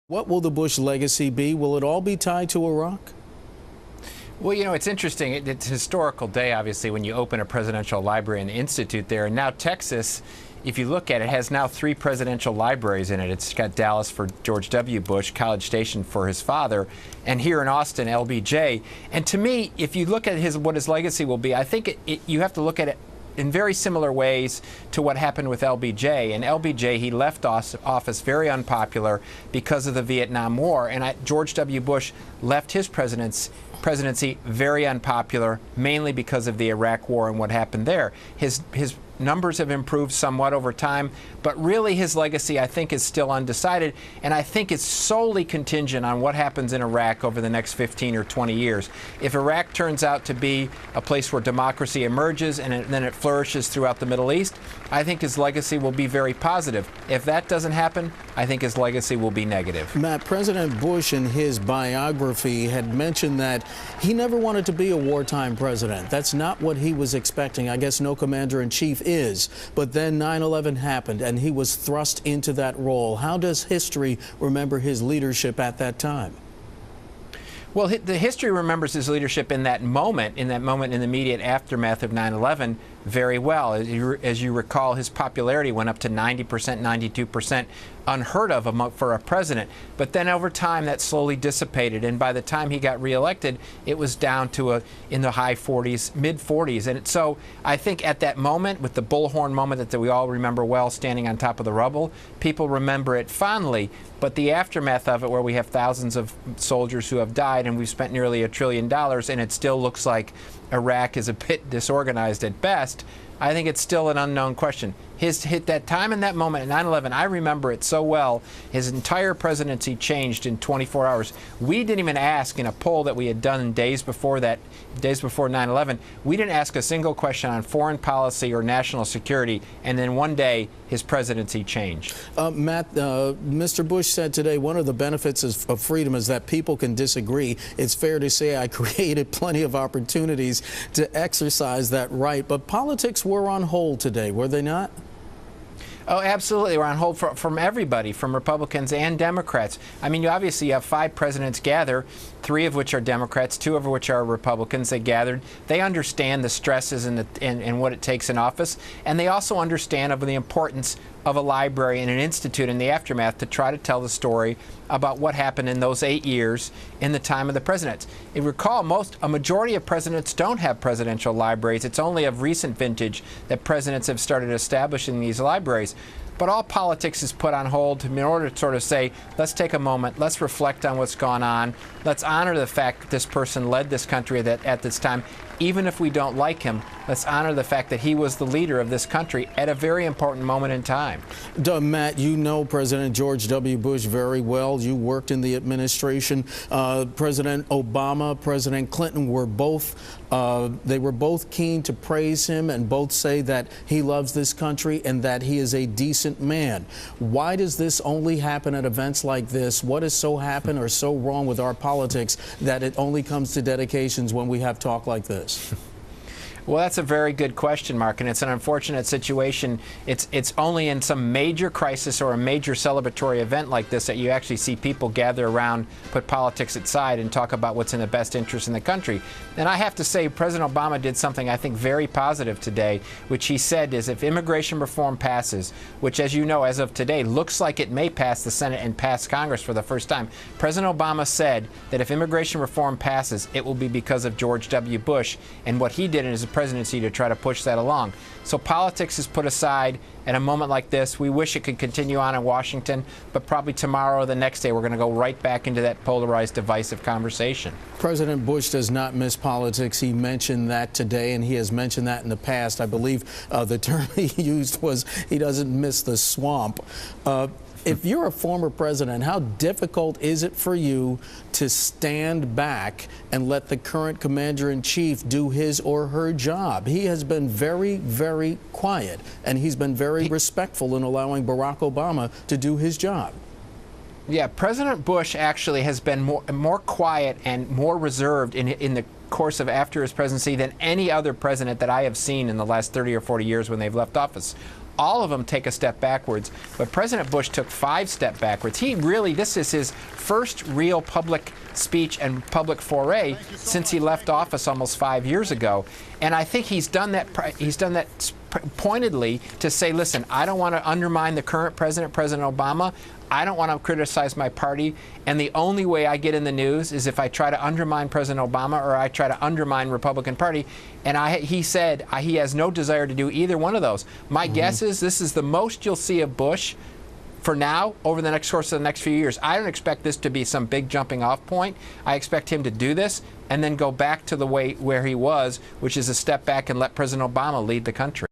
What will the Bush legacy be? Will it all be tied to Iraq? Well, you know, it's interesting. It's a historical day, obviously, when you open a presidential library and institute there. And now Texas, if you look at it, has now 3 presidential libraries in it. It's got Dallas for George W. Bush, College Station for his father, and here in Austin, LBJ. And to me, if you look at what his legacy will be, I think you have to look at it in very similar ways to what happened with LBJ. And LBJ, he left office very unpopular because of the Vietnam War. And George W. Bush left his presidency very unpopular, mainly because of the Iraq War and what happened there. His numbers have improved somewhat over time, but really his legacy, I think, is still undecided, and I think it's solely contingent on what happens in Iraq over the next 15 or 20 years. If Iraq turns out to be a place where democracy emerges and then it flourishes throughout the Middle East, I think his legacy will be very positive. If that doesn't happen, I think his legacy will be negative. Matt, President Bush in his biography had mentioned that he never wanted to be a wartime president. That's not what he was expecting. I guess no commander-in-chief is. But then 9/11 happened and he was thrust into that role. How does history remember his leadership at that time? Well, the history remembers his leadership in that moment in the immediate aftermath of 9/11 very well. As you recall, his popularity went up to 90%, 92%, unheard of for a president. But then over time, that slowly dissipated. And by the time he got reelected, it was down to in the high 40s, mid 40s. And so I think at that moment, with the bullhorn moment that we all remember well, standing on top of the rubble, people remember it fondly. But the aftermath of it, where we have thousands of soldiers who have died and we've spent nearly $1 trillion, and it still looks like Iraq is a bit disorganized at best, I think it's still an unknown question. That time in that moment at 9/11, I remember it so well. His entire presidency changed in 24 hours. We didn't even ask in a poll that we had done days before 9/11. We didn't ask a single question on foreign policy or national security, and then one day his presidency changed. Matt, Mr. Bush said today one of the benefits of freedom is that people can disagree. It's fair to say I created plenty of opportunities to exercise that right, but politics were on hold today, were they not? Oh, absolutely. We're on hold from everybody, from Republicans and Democrats. I mean, you obviously have 5 presidents gather, 3 of which are Democrats, 2 of which are Republicans. They gathered. They understand the stresses and what it takes in office, and they also understand of the importance of a library and an institute in the aftermath to try to tell the story about what happened in those 8 years in the time of the presidents. You recall, a majority of presidents don't have presidential libraries. It's only of recent vintage that presidents have started establishing these libraries. But all politics is put on hold in order to sort of say, let's take a moment, let's reflect on what's gone on, let's honor the fact that this person led this country at this time. Even if we don't like him, let's honor the fact that he was the leader of this country at a very important moment in time. Matt, you know President George W. Bush very well. You worked in the administration. President Obama, President Clinton were they were both keen to praise him and both say that he loves this country and that he is a decent man. Why does this only happen at events like this? What is so happen or so wrong with our politics that it only comes to dedications when we have talk like this? Well, that's a very good question, Mark, and it's an unfortunate situation. It's only in some major crisis or a major celebratory event like this that you actually see people gather around, put politics aside, and talk about what's in the best interest in the country. And I have to say, President Obama did something I think very positive today, which he said is if immigration reform passes, which, as you know, as of today, looks like it may pass the Senate and pass Congress for the first time. President Obama said that if immigration reform passes, it will be because of George W. Bush and what he did in his presidency to try to push that along. So politics is put aside at a moment like this. We wish it could continue on in Washington, but probably tomorrow or the next day we're going to go right back into that polarized, divisive conversation. President Bush does not miss politics. He mentioned that today, and he has mentioned that in the past. I believe the term he used was he doesn't miss the swamp. If you're a former president, how difficult is it for you to stand back and let the current commander-in-chief do his or her job? He has been very, very quiet, and he's been very respectful in allowing Barack Obama to do his job. Yeah, President Bush actually has been more quiet and more reserved in the course of after his presidency than any other president that I have seen in the last 30 or 40 years when they've left office. all of them take a step backwards. But President Bush took 5 steps backwards. He really, this is his first real public speech and public foray since he left office almost 5 years ago. And I think he's done that pointedly to say, listen, I don't want to undermine the current president, President Obama. I don't want to criticize my party, and the only way I get in the news is if I try to undermine President Obama or I try to undermine Republican Party. And he said he has no desire to do either one of those. My guess is this is the most you'll see of Bush for now over the course of the next few years. I don't expect this to be some big jumping off point. I expect him to do this and then go back to the way where he was, which is a step back and let President Obama lead the country.